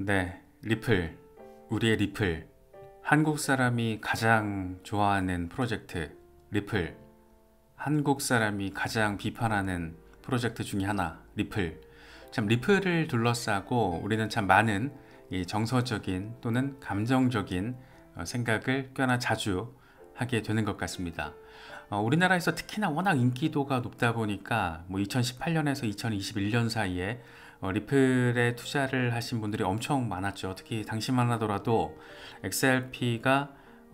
네, 리플, 우리의 리플. 한국 사람이 가장 좋아하는 프로젝트, 리플. 한국 사람이 가장 비판하는 프로젝트 중에 하나, 리플. 참, 리플을 둘러싸고 우리는 참 많은 이 정서적인 또는 감정적인 생각을 꽤나 자주 하게 되는 것 같습니다. 우리나라에서 특히나 워낙 인기도가 높다 보니까 2018년에서 2021년 사이에 리플에 투자를 하신 분들이 엄청 많았죠. 특히 당시만 하더라도 XRP가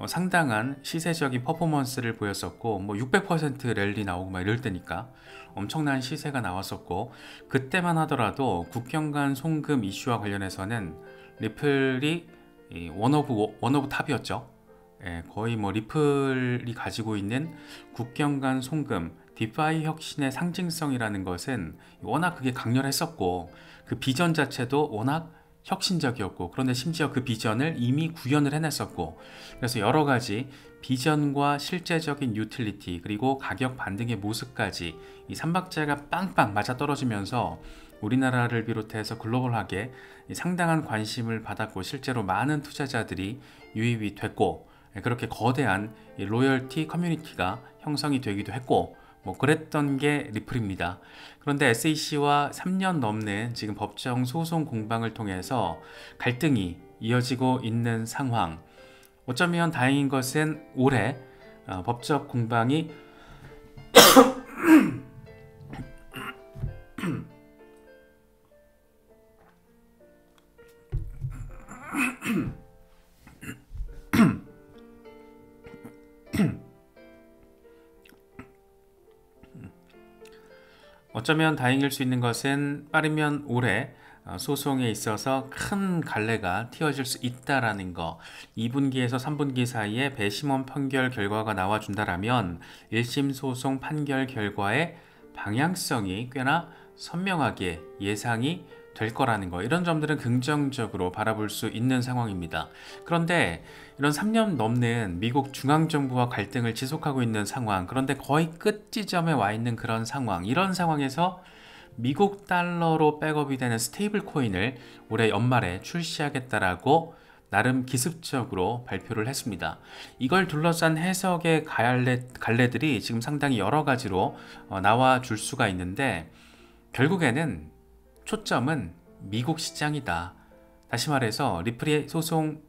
상당한 시세적인 퍼포먼스를 보였었고 600% 랠리 나오고 막 이럴 때니까 엄청난 시세가 나왔었고, 그때만 하더라도 국경 간 송금 이슈와 관련해서는 리플이 원오브 탑이었죠. 예, 거의 리플이 가지고 있는 국경 간 송금, 디파이 혁신의 상징성이라는 것은 워낙 그게 강렬했었고, 그 비전 자체도 워낙 혁신적이었고, 그런데 심지어 그 비전을 이미 구현을 해냈었고, 그래서 여러 가지 비전과 실제적인 유틸리티 그리고 가격 반등의 모습까지 이 삼박자가 빵빵 맞아 떨어지면서 우리나라를 비롯해서 글로벌하게 상당한 관심을 받았고, 실제로 많은 투자자들이 유입이 됐고, 그렇게 거대한 로열티 커뮤니티가 형성이 되기도 했고, 그랬던 게 리플입니다. 그런데 SEC와 3년 넘는 지금 법정 소송 공방을 통해서 갈등이 이어지고 있는 상황. 어쩌면 다행인 것은 올해 법적 공방이 어쩌면 다행일 수 있는 것은 빠르면 올해 소송에 있어서 큰 갈래가 튀어질 수 있다라는 거. 2분기에서 3분기 사이에 배심원 판결 결과가 나와준다라면 1심 소송 판결 결과의 방향성이 꽤나 선명하게 예상이 될 거라는 거. 이런 점들은 긍정적으로 바라볼 수 있는 상황입니다. 그런데 이런 3년 넘는 미국 중앙정부와 갈등을 지속하고 있는 상황, 그런데 거의 끝 지점에 와 있는 그런 상황, 이런 상황에서 미국 달러로 백업이 되는 스테이블 코인을 올해 연말에 출시하겠다라고 나름 기습적으로 발표를 했습니다. 이걸 둘러싼 해석의 갈래들이 지금 상당히 여러 가지로 나와 줄 수가 있는데, 결국에는 초점은 미국 시장이다. 다시 말해서 리플의 소송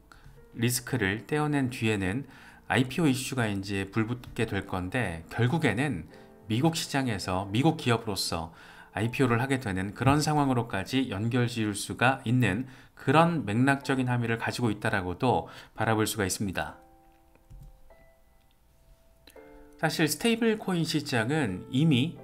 리스크를 떼어낸 뒤에는 IPO 이슈가 이제 불붙게 될 건데, 결국에는 미국 시장에서 미국 기업으로서 IPO를 하게 되는 그런 상황으로까지 연결 지을 수가 있는 그런 맥락적인 함의를 가지고 있다라고도 바라볼 수가 있습니다. 사실 스테이블 코인 시장은 이미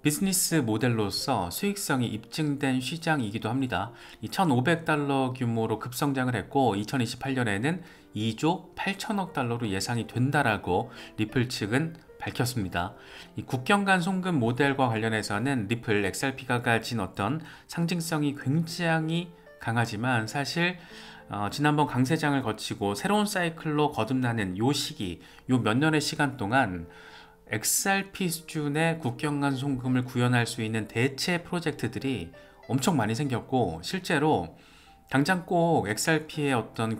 비즈니스 모델로서 수익성이 입증된 시장이기도 합니다. 1,500달러 규모로 급성장을 했고 2028년에는 2조 8천억 달러로 예상이 된다라고 리플 측은 밝혔습니다. 이 국경 간 송금 모델과 관련해서는 리플 XRP가 가진 어떤 상징성이 굉장히 강하지만, 사실 지난번 강세장을 거치고 새로운 사이클로 거듭나는 요 시기, 요 몇 년의 시간 동안 XRP 수준의 국경 간 송금을 구현할 수 있는 대체 프로젝트들이 엄청 많이 생겼고, 실제로 당장 꼭 XRP의 어떤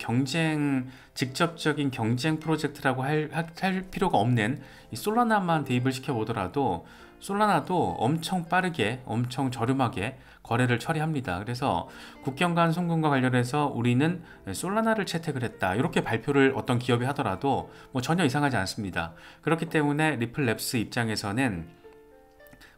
직접적인 경쟁 프로젝트라고 할 필요가 없는 이 솔라나만 대입을 시켜보더라도 솔라나도 엄청 빠르게, 엄청 저렴하게 거래를 처리합니다. 그래서 국경 간 송금과 관련해서 우리는 솔라나를 채택을 했다, 이렇게 발표를 어떤 기업이 하더라도 전혀 이상하지 않습니다. 그렇기 때문에 리플랩스 입장에서는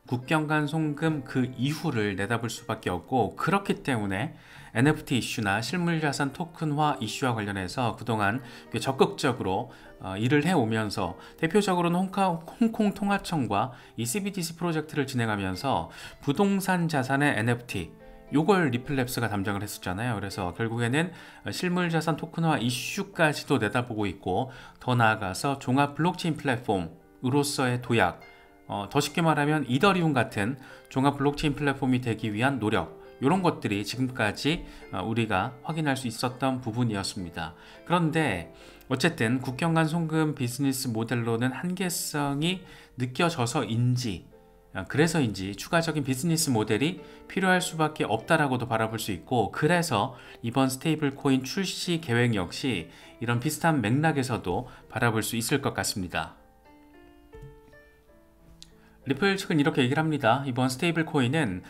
국경 간 송금 그 이후를 내다볼 수밖에 없고, 그렇기 때문에 NFT 이슈나 실물자산 토큰화 이슈와 관련해서 그동안 적극적으로 일을 해오면서, 대표적으로는 홍콩 통화청과 이 CBDC 프로젝트를 진행하면서 부동산 자산의 NFT, 요걸 리플랩스가 담당을 했었잖아요. 그래서 결국에는 실물자산 토큰화 이슈까지도 내다보고 있고, 더 나아가서 종합 블록체인 플랫폼으로서의 도약, 더 쉽게 말하면 이더리움 같은 종합 블록체인 플랫폼이 되기 위한 노력, 이런 것들이 지금까지 우리가 확인할 수 있었던 부분이었습니다. 그런데 어쨌든 국경 간 송금 비즈니스 모델로는 한계성이 느껴져서인지 그래서인지 추가적인 비즈니스 모델이 필요할 수밖에 없다라고도 바라볼 수 있고, 그래서 이번 스테이블 코인 출시 계획 역시 이런 비슷한 맥락에서도 바라볼 수 있을 것 같습니다. 리플 측은 이렇게 얘기를 합니다. 이번 스테이블 코인은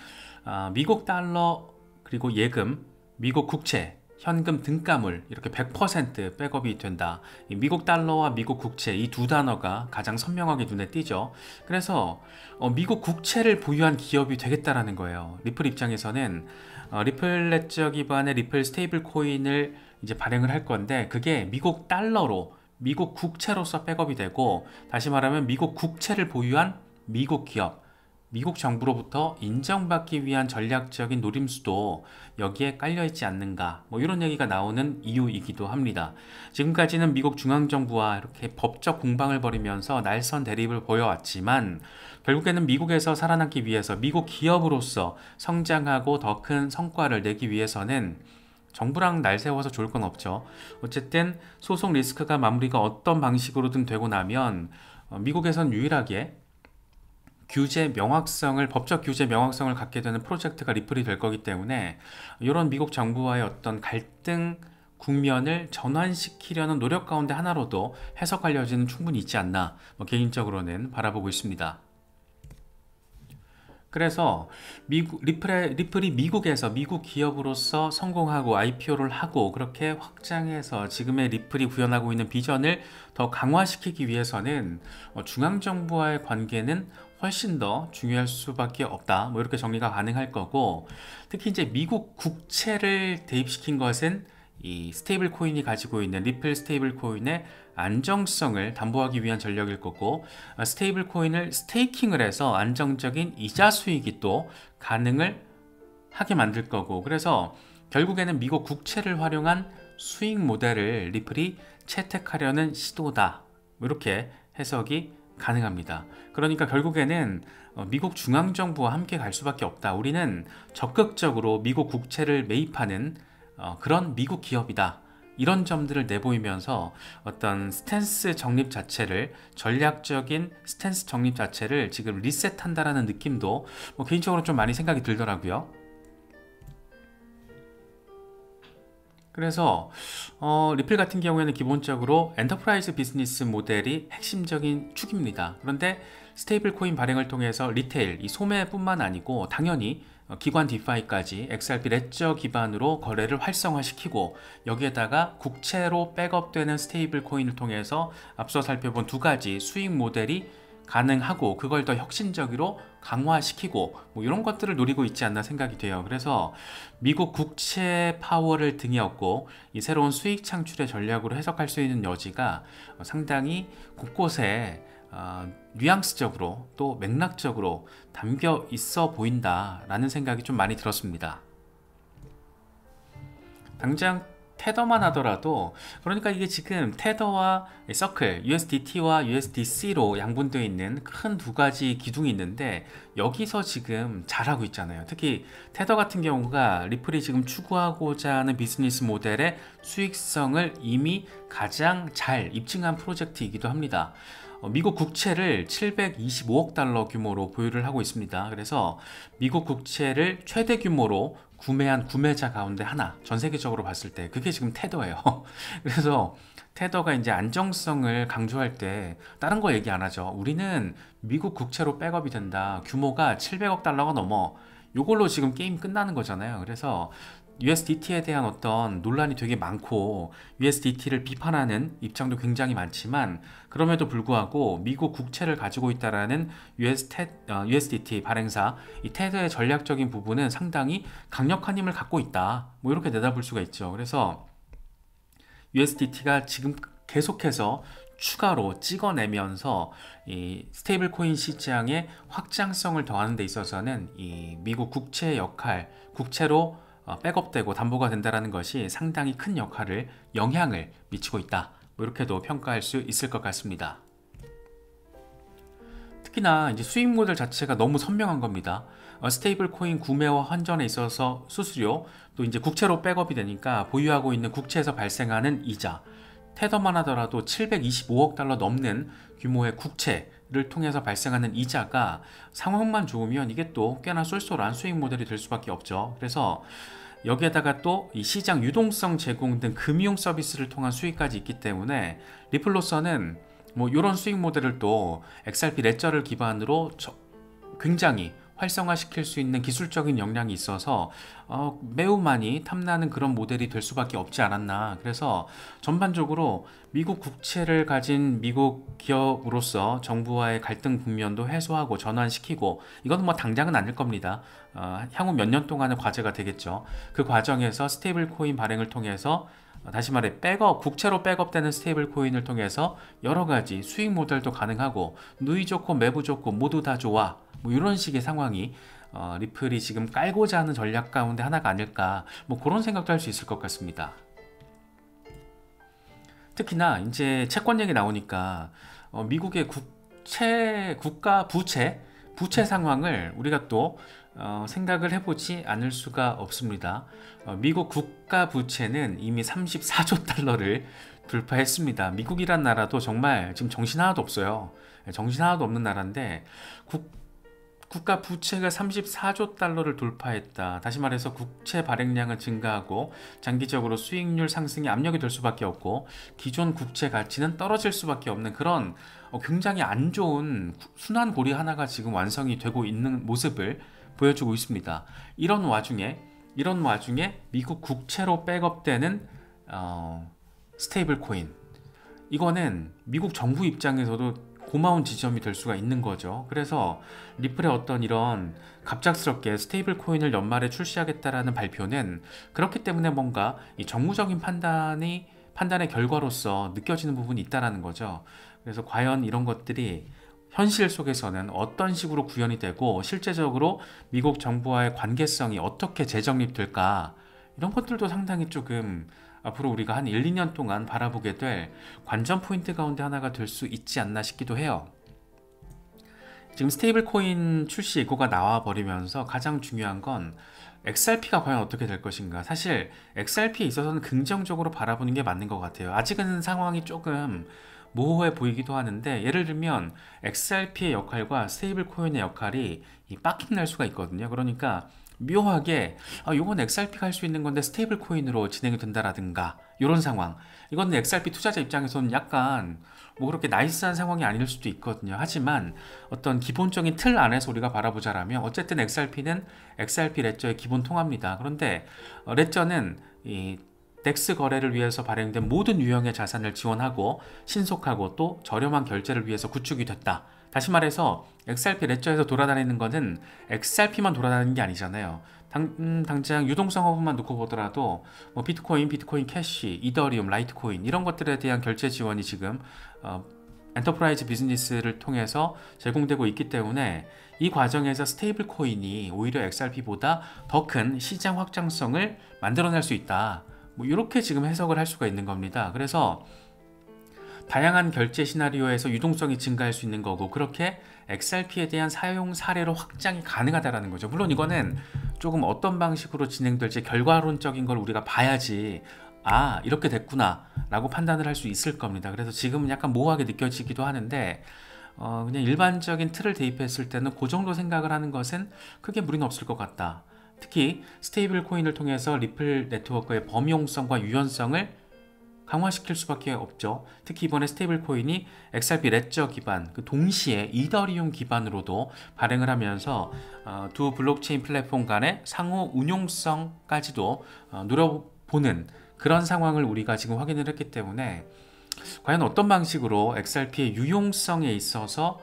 미국 달러 그리고 예금, 미국 국채, 현금 등가물 이렇게 100% 백업이 된다. 이 미국 달러와 미국 국채 이 두 단어가 가장 선명하게 눈에 띄죠. 그래서 미국 국채를 보유한 기업이 되겠다라는 거예요. 리플 입장에서는 리플 레저 기반의 리플 스테이블 코인을 이제 발행을 할 건데, 그게 미국 달러로 미국 국채로서 백업이 되고, 다시 말하면 미국 국채를 보유한 미국 기업, 미국 정부로부터 인정받기 위한 전략적인 노림수도 여기에 깔려있지 않는가, 뭐 이런 얘기가 나오는 이유이기도 합니다. 지금까지는 미국 중앙정부와 이렇게 법적 공방을 벌이면서 날선 대립을 보여왔지만, 결국에는 미국에서 살아남기 위해서 미국 기업으로서 성장하고 더 큰 성과를 내기 위해서는 정부랑 날 세워서 좋을 건 없죠. 어쨌든 소송 리스크가 마무리가 어떤 방식으로든 되고 나면 미국에선 유일하게 법적 규제 명확성을 갖게 되는 프로젝트가 리플이 될 거기 때문에, 이런 미국 정부와의 어떤 갈등 국면을 전환시키려는 노력 가운데 하나로도 해석할 여지는 충분히 있지 않나, 개인적으로는 바라보고 있습니다. 그래서 리플이 미국에서 미국 기업으로서 성공하고 IPO를 하고 그렇게 확장해서 지금의 리플이 구현하고 있는 비전을 더 강화시키기 위해서는 중앙정부와의 관계는 훨씬 더 중요할 수밖에 없다, 뭐 이렇게 정리가 가능할 거고, 특히 이제 미국 국채를 대입시킨 것은 이 스테이블 코인이 가지고 있는 리플 스테이블 코인의 안정성을 담보하기 위한 전략일 거고, 스테이블 코인을 스테이킹을 해서 안정적인 이자 수익이 또 가능을 하게 만들 거고, 그래서 결국에는 미국 국채를 활용한 수익 모델을 리플이 채택하려는 시도다, 이렇게 해석이 가능합니다. 그러니까 결국에는 미국 중앙정부와 함께 갈 수밖에 없다. 우리는 적극적으로 미국 국채를 매입하는 그런 미국 기업이다. 이런 점들을 내보이면서 어떤 스탠스 정립 자체를, 전략적인 스탠스 정립 자체를 지금 리셋한다라는 느낌도 개인적으로 좀 많이 생각이 들더라고요. 그래서 리플 같은 경우에는 기본적으로 엔터프라이즈 비즈니스 모델이 핵심적인 축입니다. 그런데 스테이블 코인 발행을 통해서 리테일, 이 소매뿐만 아니고 당연히 기관 디파이까지 XRP 레저 기반으로 거래를 활성화시키고, 여기에다가 국채로 백업되는 스테이블 코인을 통해서 앞서 살펴본 두 가지 수익 모델이 가능하고, 그걸 더 혁신적으로 강화시키고, 뭐 이런 것들을 노리고 있지 않나 생각이 돼요. 그래서 미국 국채 파워를 등에 업고 이 새로운 수익 창출의 전략으로 해석할 수 있는 여지가 상당히 곳곳에 뉘앙스적으로 또 맥락적으로 담겨 있어 보인다라는 생각이 좀 많이 들었습니다. 당장 테더만 하더라도, 그러니까 이게 지금 테더와 서클, USDT와 USDC로 양분되어 있는 큰 두 가지 기둥이 있는데, 여기서 지금 잘하고 있잖아요. 특히 테더 같은 경우가 리플이 지금 추구하고자 하는 비즈니스 모델의 수익성을 이미 가장 잘 입증한 프로젝트이기도 합니다. 미국 국채를 725억 달러 규모로 보유를 하고 있습니다. 그래서 미국 국채를 최대 규모로 구매한 구매자 가운데 하나, 전 세계적으로 봤을 때 그게 지금 테더예요. 그래서 테더가 이제 안정성을 강조할 때 다른 거 얘기 안 하죠. 우리는 미국 국채로 백업이 된다, 규모가 700억 달러가 넘어, 요걸로 지금 게임 끝나는 거잖아요. 그래서 USDT에 대한 어떤 논란이 되게 많고 USDT를 비판하는 입장도 굉장히 많지만, 그럼에도 불구하고 미국 국채를 가지고 있다라는 USDT 발행사 이 테더의 전략적인 부분은 상당히 강력한 힘을 갖고 있다, 뭐 이렇게 내다볼 수가 있죠. 그래서 USDT가 지금 계속해서 추가로 찍어내면서 이 스테이블 코인 시장의 확장성을 더하는 데 있어서는 이 미국 국채의 역할, 국채로 백업되고 담보가 된다는 것이 상당히 큰 영향을 미치고 있다, 뭐 이렇게도 평가할 수 있을 것 같습니다. 특히나 이제 수익 모델 자체가 너무 선명한 겁니다. 스테이블 코인 구매와 환전에 있어서 수수료, 또 이제 국채로 백업이 되니까 보유하고 있는 국채에서 발생하는 이자, 테더만 하더라도 725억 달러 넘는 규모의 국채, 를 통해서 발생하는 이자가 상황만 좋으면 이게 또 꽤나 쏠쏠한 수익 모델이 될 수밖에 없죠. 그래서 여기에다가 또 이 시장 유동성 제공 등 금융 서비스를 통한 수익까지 있기 때문에 리플로서는 뭐 이런 수익 모델을 또 XRP 레저를 기반으로 굉장히 활성화시킬 수 있는 기술적인 역량이 있어서 매우 많이 탐나는 그런 모델이 될 수밖에 없지 않았나. 그래서 전반적으로 미국 국채를 가진 미국 기업으로서 정부와의 갈등 국면도 해소하고 전환시키고, 이건 뭐 당장은 아닐 겁니다. 향후 몇 년 동안의 과제가 되겠죠. 그 과정에서 스테이블 코인 발행을 통해서, 다시 말해 백업, 국채로 백업되는 스테이블 코인을 통해서 여러 가지 수익 모델도 가능하고, 누이 좋고 매부 좋고 모두 다 좋아, 뭐 이런 식의 상황이 리플이 지금 깔고자 하는 전략 가운데 하나가 아닐까, 뭐 그런 생각도 할 수 있을 것 같습니다. 특히나 이제 채권 얘기 나오니까 미국의 국가 부채 상황을 우리가 또 생각을 해보지 않을 수가 없습니다. 미국 국가 부채는 이미 34조 달러를 돌파했습니다. 미국이란 나라도 정말 지금 정신 하나도 없어요. 정신 하나도 없는 나라인데 국가 부채가 34조 달러를 돌파했다. 다시 말해서 국채 발행량은 증가하고 장기적으로 수익률 상승에 압력이 될 수밖에 없고, 기존 국채 가치는 떨어질 수밖에 없는 그런 굉장히 안 좋은 순환고리 하나가 지금 완성이 되고 있는 모습을 보여주고 있습니다. 이런 와중에 미국 국채로 백업되는 스테이블 코인, 이거는 미국 정부 입장에서도 고마운 지점이 될 수가 있는 거죠. 그래서 리플의 어떤 이런 갑작스럽게 스테이블 코인을 연말에 출시하겠다라는 발표는 그렇기 때문에 뭔가 이 정무적인 판단의 결과로서 느껴지는 부분이 있다라는 거죠. 그래서 과연 이런 것들이 현실 속에서는 어떤 식으로 구현이 되고 실제적으로 미국 정부와의 관계성이 어떻게 재정립될까, 이런 것들도 상당히 조금 앞으로 우리가 한 1, 2년 동안 바라보게 될 관전 포인트 가운데 하나가 될 수 있지 않나 싶기도 해요. 지금 스테이블 코인 출시 예고가 나와 버리면서 가장 중요한 건 XRP가 과연 어떻게 될 것인가. 사실 XRP에 있어서는 긍정적으로 바라보는 게 맞는 것 같아요. 아직은 상황이 조금 모호해 보이기도 하는데, 예를 들면 XRP의 역할과 스테이블 코인의 역할이 빡킹 날 수가 있거든요. 그러니까 묘하게 이건 XRP가 할 수 있는 건데 스테이블 코인으로 진행이 된다라든가, 이런 상황, 이건 XRP 투자자 입장에서는 약간 뭐 그렇게 나이스한 상황이 아닐 수도 있거든요. 하지만 어떤 기본적인 틀 안에서 우리가 바라보자라면 어쨌든 XRP는 XRP 레저의 기본 통화입니다. 그런데 레저는 이 덱스 거래를 위해서 발행된 모든 유형의 자산을 지원하고 신속하고 또 저렴한 결제를 위해서 구축이 됐다. 다시 말해서 XRP 레저에서 돌아다니는 것은 XRP만 돌아다니는 게 아니잖아요. 당장 유동성 허브만 놓고 보더라도 뭐 비트코인 캐시, 이더리움, 라이트코인, 이런 것들에 대한 결제 지원이 지금 엔터프라이즈 비즈니스를 통해서 제공되고 있기 때문에 이 과정에서 스테이블 코인이 오히려 XRP보다 더 큰 시장 확장성을 만들어낼 수 있다. 뭐 이렇게 지금 해석을 할 수가 있는 겁니다. 그래서 다양한 결제 시나리오에서 유동성이 증가할 수 있는 거고, 그렇게 XRP에 대한 사용 사례로 확장이 가능하다는 거죠. 물론 이거는 조금 어떤 방식으로 진행될지 결과론적인 걸 우리가 봐야지 이렇게 됐구나 라고 판단을 할 수 있을 겁니다. 그래서 지금은 약간 모호하게 느껴지기도 하는데 그냥 일반적인 틀을 대입했을 때는 그 정도 생각을 하는 것은 크게 무리는 없을 것 같다. 특히 스테이블 코인을 통해서 리플 네트워크의 범용성과 유연성을 강화시킬 수밖에 없죠. 특히 이번에 스테이블 코인이 XRP 레저 기반, 동시에 이더리움 기반으로도 발행을 하면서 두 블록체인 플랫폼 간의 상호 운용성까지도 노려보는 그런 상황을 우리가 지금 확인을 했기 때문에 과연 어떤 방식으로 XRP의 유용성에 있어서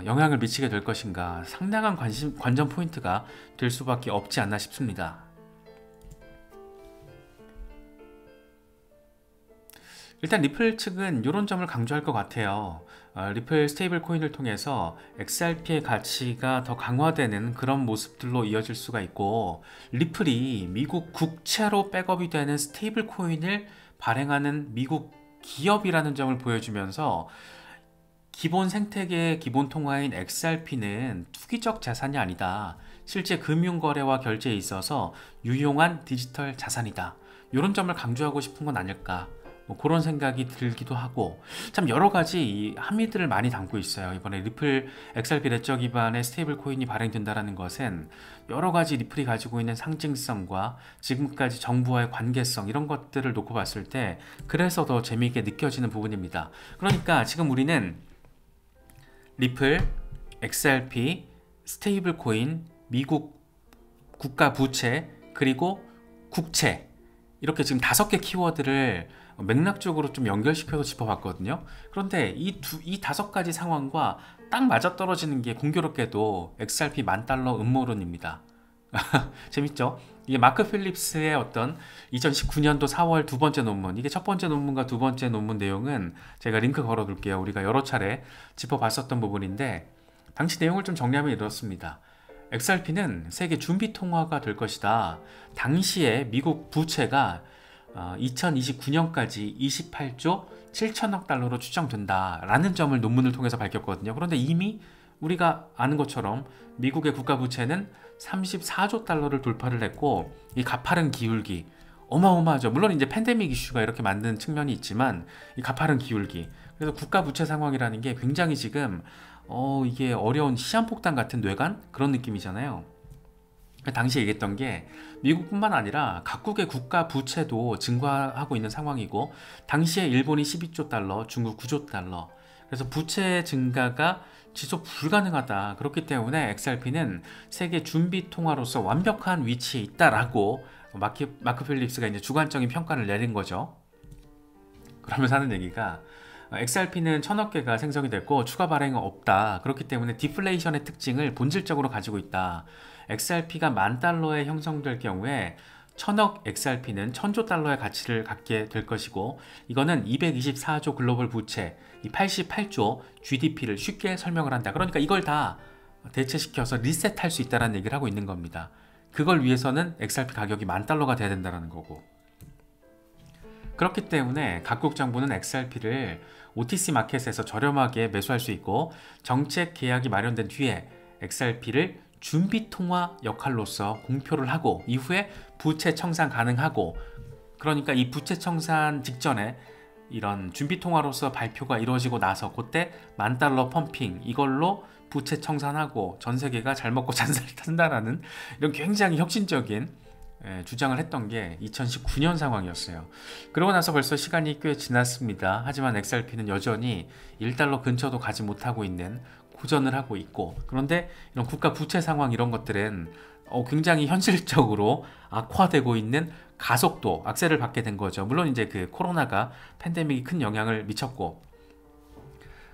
영향을 미치게 될 것인가, 상당한 관전 포인트가 될 수밖에 없지 않나 싶습니다. 일단 리플 측은 이런 점을 강조할 것 같아요. 리플 스테이블 코인을 통해서 XRP의 가치가 더 강화되는 그런 모습들로 이어질 수가 있고, 리플이 미국 국채로 백업이 되는 스테이블 코인을 발행하는 미국 기업이라는 점을 보여주면서 기본 생태계의 기본 통화인 XRP는 투기적 자산이 아니다. 실제 금융거래와 결제에 있어서 유용한 디지털 자산이다. 이런 점을 강조하고 싶은 건 아닐까. 뭐 그런 생각이 들기도 하고 참 여러 가지 이 함의들을 많이 담고 있어요. 이번에 리플 XRP 레저 기반의 스테이블 코인이 발행된다는 것은 여러 가지 리플이 가지고 있는 상징성과 지금까지 정부와의 관계성 이런 것들을 놓고 봤을 때 그래서 더 재미있게 느껴지는 부분입니다. 그러니까 지금 우리는 리플, XRP, 스테이블 코인, 미국 국가 부채, 그리고 국채 이렇게 지금 5개 키워드를 맥락적으로 좀 연결시켜서 짚어봤거든요. 그런데 이 5가지 상황과 딱 맞아떨어지는 게 공교롭게도 XRP 10,000달러 음모론입니다. 재밌죠? 이게 마크 필립스의 어떤 2019년도 4월 두 번째 논문, 이게 첫 번째 논문과 두 번째 논문 내용은 제가 링크 걸어 둘게요. 우리가 여러 차례 짚어봤었던 부분인데 당시 내용을 좀 정리하면 이렇습니다. XRP는 세계 준비 통화가 될 것이다. 당시에 미국 부채가 2029년까지 28조 7천억 달러로 추정된다 라는 점을 논문을 통해서 밝혔거든요. 그런데 이미 우리가 아는 것처럼 미국의 국가 부채는 34조 달러를 돌파를 했고 이 가파른 기울기 어마어마하죠. 물론 이제 팬데믹 이슈가 이렇게 만든 측면이 있지만 이 가파른 기울기, 그래서 국가 부채 상황이라는 게 굉장히 지금 이게 어려운 시한폭탄 같은 뇌관 그런 느낌이잖아요. 당시에 얘기했던 게 미국뿐만 아니라 각국의 국가 부채도 증가하고 있는 상황이고 당시에 일본이 12조 달러, 중국 9조 달러, 그래서 부채 증가가 지속 불가능하다. 그렇기 때문에 XRP는 세계 준비 통화로서 완벽한 위치에 있다라고 마크 필립스가 이제 주관적인 평가를 내린 거죠. 그러면서 하는 얘기가 XRP는 1,000억 개가 생성이 됐고 추가 발행은 없다. 그렇기 때문에 디플레이션의 특징을 본질적으로 가지고 있다. XRP가 10,000달러에 형성될 경우에 1,000억 XRP는 1,000조 달러의 가치를 갖게 될 것이고 이거는 224조 글로벌 부채, 이 88조 GDP를 쉽게 설명을 한다. 그러니까 이걸 다 대체시켜서 리셋할 수 있다는 얘기를 하고 있는 겁니다. 그걸 위해서는 XRP 가격이 10,000달러가 돼야 된다는 거고, 그렇기 때문에 각국 정부는 XRP를 OTC 마켓에서 저렴하게 매수할 수 있고 정책 계약이 마련된 뒤에 XRP를 준비통화 역할로서 공표를 하고 이후에 부채 청산 가능하고, 그러니까 이 부채 청산 직전에 이런 준비통화로서 발표가 이루어지고 나서 그때 10,000달러 펌핑 이걸로 부채 청산하고 전 세계가 잘 먹고 잘 산다라는 이런 굉장히 혁신적인 주장을 했던 게 2019년 상황이었어요. 그러고 나서 벌써 시간이 꽤 지났습니다. 하지만 XRP는 여전히 1달러 근처도 가지 못하고 있는 고전을 하고 있고, 그런데 이런 국가 부채 상황 이런 것들은 굉장히 현실적으로 악화되고 있는 가속도, 악셀을 받게 된 거죠. 물론 이제 그 코로나가 팬데믹이 큰 영향을 미쳤고,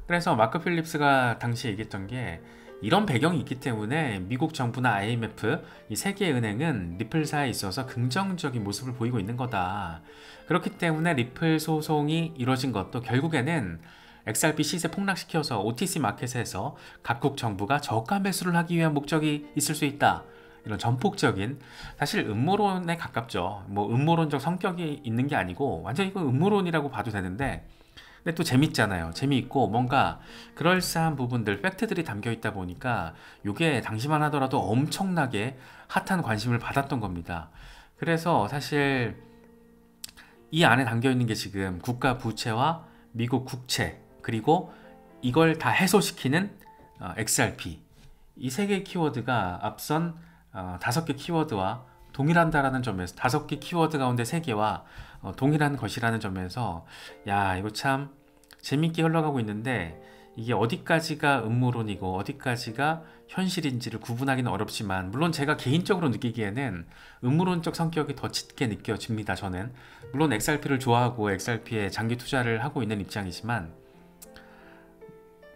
그래서 마크 필립스가 당시에 얘기했던 게 이런 배경이 있기 때문에 미국 정부나 IMF, 이 세계은행은 리플사에 있어서 긍정적인 모습을 보이고 있는 거다. 그렇기 때문에 리플 소송이 이루어진 것도 결국에는 XRP 시세 폭락시켜서 OTC 마켓에서 각국 정부가 저가 매수를 하기 위한 목적이 있을 수 있다. 이런 전폭적인, 사실 음모론에 가깝죠. 뭐 음모론적 성격이 있는 게 아니고 완전 이건 음모론이라고 봐도 되는데, 근데 또 재밌잖아요. 재미있고 뭔가 그럴싸한 부분들, 팩트들이 담겨 있다 보니까 이게 당시만 하더라도 엄청나게 핫한 관심을 받았던 겁니다. 그래서 사실 이 안에 담겨 있는 게 지금 국가 부채와 미국 국채, 그리고 이걸 다 해소시키는 XRP, 이 세 개의 키워드가 앞선 5개 키워드와 동일한다라는 점에서, 5개 키워드 가운데 3개와 동일한 것이라는 점에서 야, 이거 참 재밌게 흘러가고 있는데 이게 어디까지가 음모론이고 어디까지가 현실인지를 구분하기는 어렵지만, 물론 제가 개인적으로 느끼기에는 음모론적 성격이 더 짙게 느껴집니다. 저는 물론 XRP를 좋아하고 XRP에 장기 투자를 하고 있는 입장이지만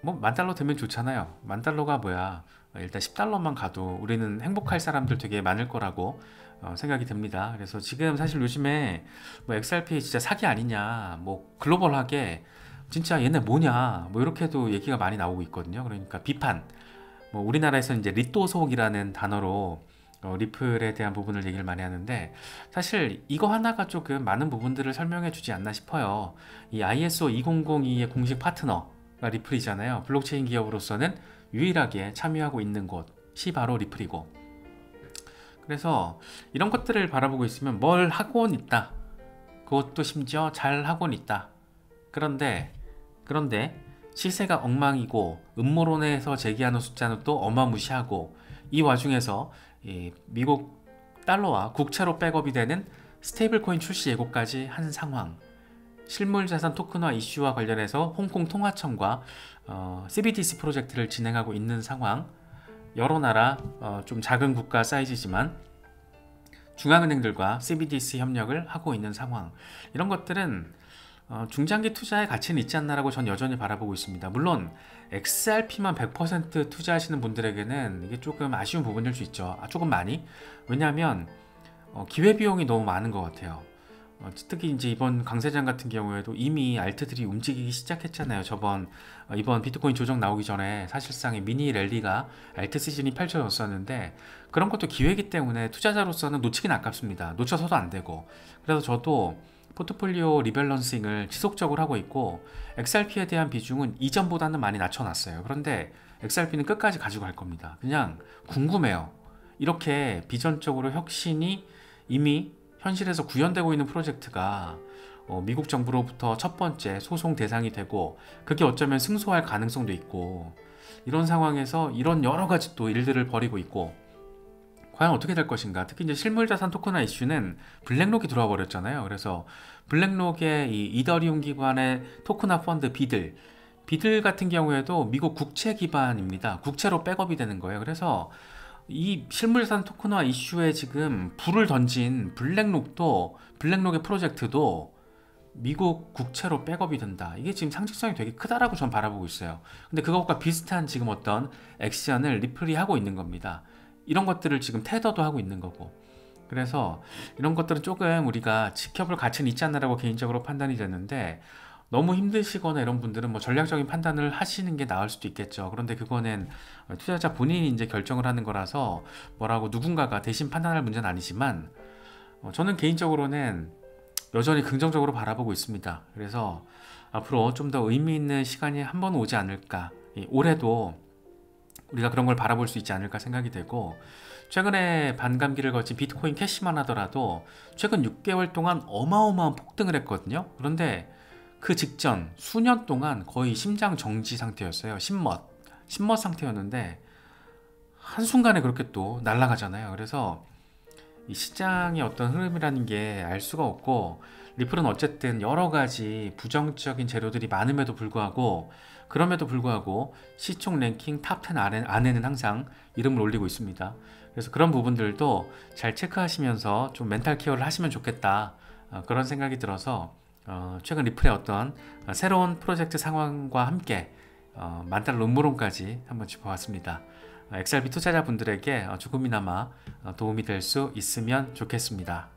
뭐 10,000달러 되면 좋잖아요. 10,000달러가 뭐야, 일단 10달러만 가도 우리는 행복할 사람들 되게 많을 거라고 생각이 듭니다. 그래서 지금 사실 요즘에 뭐 XRP 진짜 사기 아니냐, 뭐 글로벌하게 진짜 얘네 뭐냐, 뭐 이렇게도 얘기가 많이 나오고 있거든요. 그러니까 비판, 뭐 우리나라에서는 이제 리또속이라는 단어로 리플에 대한 부분을 얘기를 많이 하는데, 사실 이거 하나가 조금 많은 부분들을 설명해 주지 않나 싶어요. 이 ISO 2002의 공식 파트너가 리플이잖아요. 블록체인 기업으로서는 유일하게 참여하고 있는 곳이 바로 리플이고, 그래서 이런 것들을 바라보고 있으면 뭘 하고는 있다, 그것도 심지어 잘 하고는 있다. 그런데 시세가 엉망이고 음모론에서 제기하는 숫자는 또 어마무시하고, 이 와중에서 이 미국 달러와 국채로 백업이 되는 스테이블코인 출시 예고까지 한 상황. 실물자산 토큰화 이슈와 관련해서 홍콩 통화청과 CBDC 프로젝트를 진행하고 있는 상황. 여러 나라 좀 작은 국가 사이즈지만 중앙은행들과 CBDC 협력을 하고 있는 상황. 이런 것들은 중장기 투자의 가치는 있지 않나라고 전 여전히 바라보고 있습니다. 물론 XRP만 100% 투자하시는 분들에게는 이게 조금 아쉬운 부분일 수 있죠. 조금 많이. 왜냐하면 기회비용이 너무 많은 것 같아요. 특히 이제 이번 강세장 같은 경우에도 이미 알트들이 움직이기 시작했잖아요. 이번 비트코인 조정 나오기 전에 사실상의 미니 랠리가 알트 시즌이 펼쳐졌었는데, 그런 것도 기회이기 때문에 투자자로서는 놓치긴 아깝습니다. 놓쳐서도 안 되고. 그래서 저도 포트폴리오 리밸런싱을 지속적으로 하고 있고, XRP에 대한 비중은 이전보다는 많이 낮춰놨어요. 그런데 XRP는 끝까지 가지고 갈 겁니다. 그냥 궁금해요. 이렇게 비전적으로 혁신이 이미 현실에서 구현되고 있는 프로젝트가 미국 정부로부터 첫 번째 소송 대상이 되고, 그게 어쩌면 승소할 가능성도 있고, 이런 상황에서 이런 여러 가지 또 일들을 벌이고 있고, 과연 어떻게 될 것인가. 특히 이제 실물자산 토큰화 이슈는 블랙록이 들어와 버렸잖아요. 그래서 블랙록의 이 이더리움 기반의 토큰화 펀드 비들 같은 경우에도 미국 국채 기반입니다. 국채로 백업이 되는 거예요. 그래서 이 실물자산 토큰화 이슈에 지금 불을 던진 블랙록의 프로젝트도 미국 국채로 백업이 된다. 이게 지금 상징성이 되게 크다라고 전 바라보고 있어요. 근데 그것과 비슷한 지금 어떤 액션을 리플이 하고 있는 겁니다. 이런 것들을 지금 테더도 하고 있는 거고. 그래서 이런 것들은 조금 우리가 지켜볼 가치는 있지 않나라고 개인적으로 판단이 되는데, 너무 힘드시거나 이런 분들은 뭐 전략적인 판단을 하시는 게 나을 수도 있겠죠. 그런데 그거는 투자자 본인이 이제 결정을 하는 거라서 뭐라고 누군가가 대신 판단할 문제는 아니지만, 저는 개인적으로는 여전히 긍정적으로 바라보고 있습니다. 그래서 앞으로 좀 더 의미 있는 시간이 한 번 오지 않을까. 올해도 우리가 그런 걸 바라볼 수 있지 않을까 생각이 되고, 최근에 반감기를 거친 비트코인 캐시만 하더라도 최근 6개월 동안 어마어마한 폭등을 했거든요. 그런데 그 직전 수년 동안 거의 심장 정지 상태였어요. 심멋 상태였는데 한순간에 그렇게 또 날아가잖아요. 그래서 이 시장의 어떤 흐름이라는 게 알 수가 없고, 리플은 어쨌든 여러 가지 부정적인 재료들이 많음에도 불구하고, 시총 랭킹 탑10 안에는 항상 이름을 올리고 있습니다. 그래서 그런 부분들도 잘 체크하시면서 좀 멘탈 케어를 하시면 좋겠다, 그런 생각이 들어서 최근 리플의 어떤 새로운 프로젝트 상황과 함께 만달러 음모론까지 한번 짚어봤습니다. XRP 투자자분들에게 조금이나마 도움이 될 수 있으면 좋겠습니다.